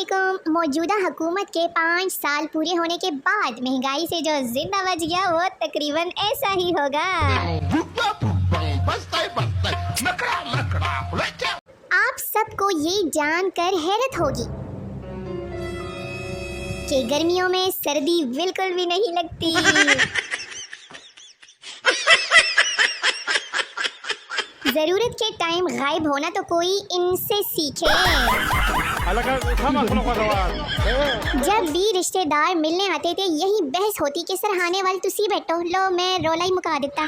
अस्सलामुअलैकुम। मौजूदा हुकूमत के 5 साल पूरे होने के बाद महंगाई से जो जिंदा बच गया वो तकरीबन ऐसा ही होगा। आप सबको ये जानकर हैरत होगी कि गर्मियों में सर्दी बिल्कुल भी नहीं लगती। जरूरत के टाइम गायब होना तो कोई इनसे सीखे। जब भी रिश्तेदार मिलने आते थे यही बहस होती कि सरहाने वाली तुसी बैठो, लो मैं रोला ही मुका देता।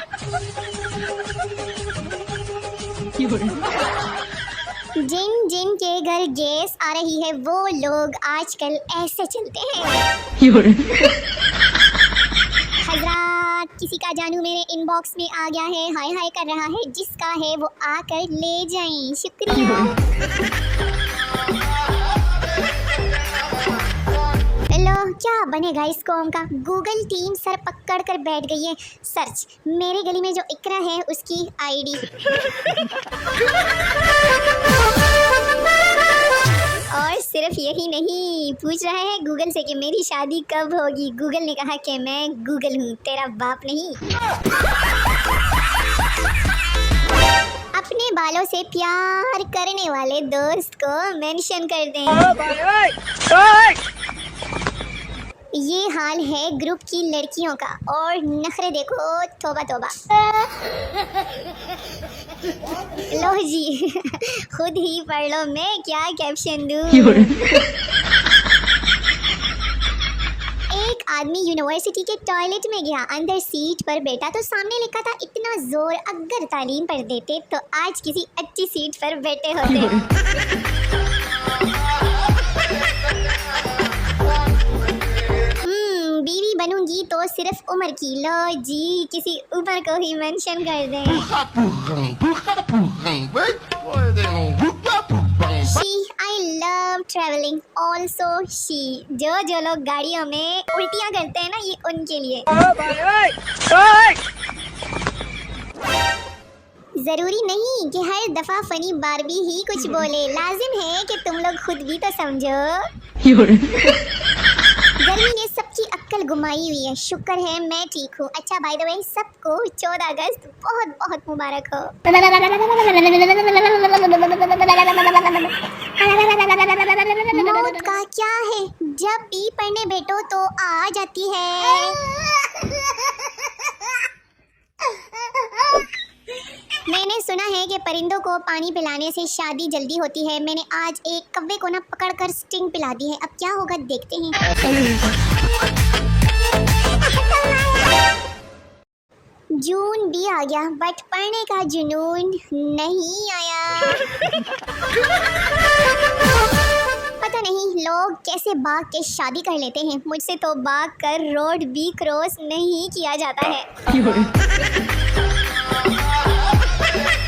जिन जिन के घर गैस आ रही है वो लोग आजकल ऐसे चलते हैं। हजरात, किसी का जानू मेरे इनबॉक्स में आ गया है, हाय हाय कर रहा है, जिसका है वो आकर ले जाएं। शुक्रिया। लो क्या बनेगा इस कौम का। गूगल टीम सर पकड़ कर बैठ गई है। सर्च मेरे गली में जो इकरा है उसकी आईडी। और सिर्फ यही नहीं, पूछ रहा है गूगल से कि मेरी शादी कब होगी। गूगल ने कहा कि मैं गूगल हूँ, तेरा बाप नहीं। अपने बालों से प्यार करने वाले दोस्त को मेंशन कर दें। ये हाल है ग्रुप की लड़कियों का और नखरे देखो, तौबा तौबा। लो जी खुद ही पढ़ लो, मैं क्या कैप्शन दूँ। एक आदमी यूनिवर्सिटी के टॉयलेट में गया, अंदर सीट पर बैठा तो सामने लिखा था इतना जोर, अगर तालीम पढ़ देते तो आज किसी अच्छी सीट पर बैठे होते। बीवी बनूंगी तो सिर्फ उम्र की। लो जी किसी उम्र को ही मेंशन कर दें। She I love travelling also she. जो लोग गाड़ियों में उल्टियां करते हैं ना, ये उनके लिए। जरूरी नहीं कि हर दफा फनी बारबी ही कुछ बोले, लाजिम है कि तुम लोग खुद भी तो समझो। गर्मी ने सबकी अक्ल घुमाई हुई है, शुक्र है मैं ठीक हूँ। अच्छा बाय द वे सबको 14 अगस्त बहुत बहुत मुबारक हो। मौत का क्या है, जब भी पढ़ने बैठो तो आ जाती है। मैंने सुना है कि परिंदों को पानी पिलाने से शादी जल्दी होती है। मैंने आज एक कव्वे को ना पकड़कर स्टिंग पिला दी है, अब क्या होगा देखते हैं। जून भी आ गया बट पढ़ने का जुनून नहीं आया। पता नहीं लोग कैसे भाग के शादी कर लेते हैं, मुझसे तो भाग कर रोड भी क्रॉस नहीं किया जाता है।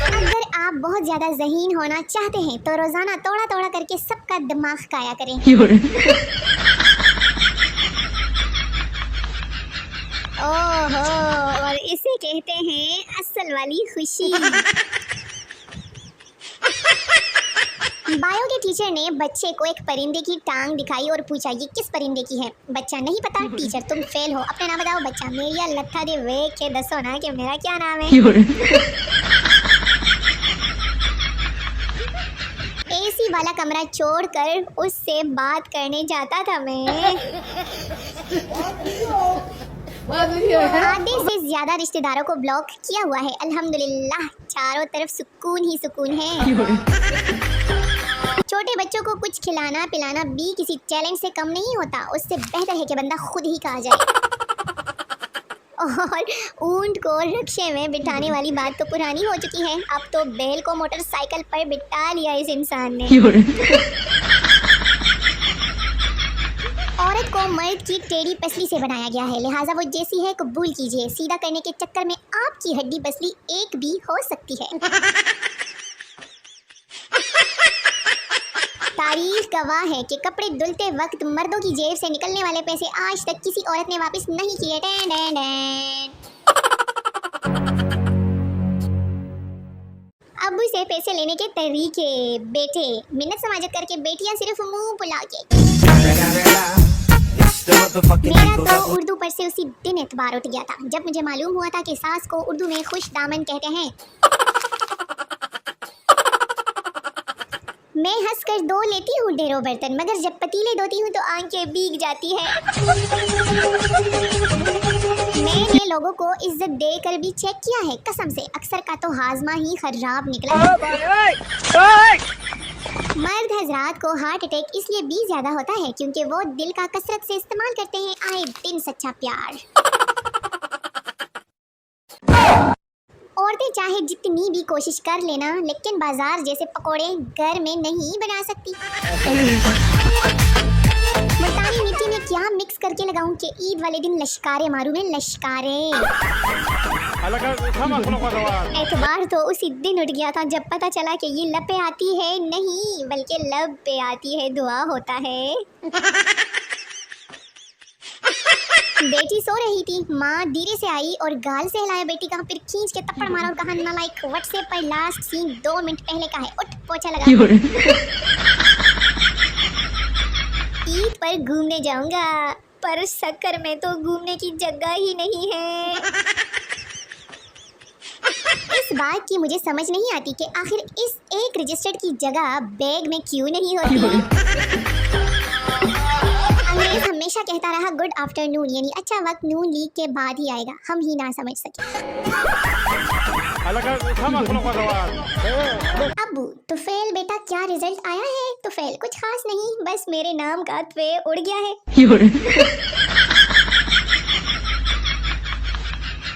अगर आप बहुत ज्यादा ज़हीन होना चाहते हैं तो रोजाना थोड़ा थोड़ा करके सबका दिमाग खाया करें। ओहो, और इसे कहते हैं असल वाली खुशी। बायो के टीचर ने बच्चे को एक परिंदे की टांग दिखाई और पूछा ये किस परिंदे की है। बच्चा नहीं पता। टीचर तुम फेल हो, अपना नाम बताओ। बच्चा मेरी लत्था दे वे के दसो ना कि मेरा क्या नाम है। एसी वाला कमरा छोड़कर उससे बात करने जाता था मैं। आधे से ज्यादा रिश्तेदारों को ब्लॉक किया हुआ है, अल्हम्दुलिल्लाह चारों तरफ सुकून ही सुकून है। छोटे बच्चों को कुछ खिलाना पिलाना भी किसी चैलेंज से कम नहीं होता, उससे बेहतर है कि बंदा खुद ही खा जाए। और ऊंट को रिक्शे में बिठाने वाली बात तो पुरानी हो चुकी है, अब तो बैल को मोटरसाइकिल पर बिठा लिया इस इंसान ने। औरत को मर्द की टेढ़ी पसली से बनाया गया है, लिहाजा वो जैसी है कबूल कीजिए। सीधा करने के चक्कर में आपकी हड्डी पसली एक भी हो सकती है। तारीख गवाह है कि कपड़े धुलते वक्त मर्दों की जेब से निकलने वाले पैसे आज तक किसी औरत ने वापस नहीं किए। अब से पैसे लेने के तरीके। बेटे मिन्नत समाजत करके बेटियां सिर्फ मुंह बुला के। मेरा तो उर्दू पर से उसी दिन एतबार उठ गया था जब मुझे मालूम हुआ था कि सास को उर्दू में खुश दामन कहते हैं। मैं हंसकर धो लेती हूँ ढेरों बर्तन, मगर जब पतीले धोती हूँ तो आंखें भीग जाती है। मैंने लोगों को इज्जत देकर भी चेक किया है, कसम से अक्सर का तो हाजमा ही खराब निकला। मर्द हजरात को हार्ट अटैक इसलिए भी ज्यादा होता है क्योंकि वो दिल का कसरत से इस्तेमाल करते हैं आए दिन सच्चा प्यार। औरतें चाहे जितनी भी कोशिश कर लेना, लेकिन बाजार जैसे पकोड़े घर में नहीं बना सकती। मुल्तानी मिट्टी में क्या मिक्स करके लगाऊं कि ईद वाले दिन लश्कारे मारूं मैं, लश्कारे। एतबार तो उसी दिन उठ गया था जब पता चला कि ये लब पे आती है नहीं बल्कि लब पे आती है दुआ होता है। बेटी सो रही थी, माँ धीरे से आई और गाल से हिलाया बेटी का, फिर खींच के थप्पड़ मारा और कहा नालायक, व्हाट्सएप पर लास्ट सीन 2 मिनट पहले का है, उठ पोछा लगा। ईद पर घूमने जाऊंगा, पर शक्कर में तो घूमने की जगह ही नहीं है। इस बात की मुझे समझ नहीं आती कि आखिर इस एक रजिस्टर्ड की जगह बैग में क्यों नहीं होती। अंग्रेज हमेशा कहता रहा गुड आफ्टरनून, यानी अच्छा वक्त नून लीग के बाद ही आएगा, हम ही ना समझ सके। अब्बू तुफैल बेटा क्या रिजल्ट आया है? तुफैल कुछ खास नहीं, बस मेरे नाम का त्वे उड़ गया है।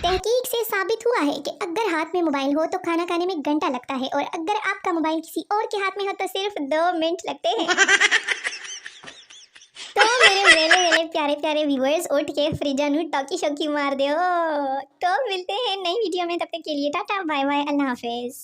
तहकीक से साबित हुआ है कि अगर हाथ में मोबाइल हो तो खाना खाने में घंटा लगता है, और अगर आपका मोबाइल किसी और के हाथ में हो तो सिर्फ 2 मिनट लगते हैं। तो मेरे वेले प्यारे प्यारे व्यूअर्स, उठ के फ्रिजा नू टॉकी शॉकी मार दो। तो मिलते हैं नई वीडियो में, तब तक के लिए टाटा बाय बाय, अल्लाह हाफिज।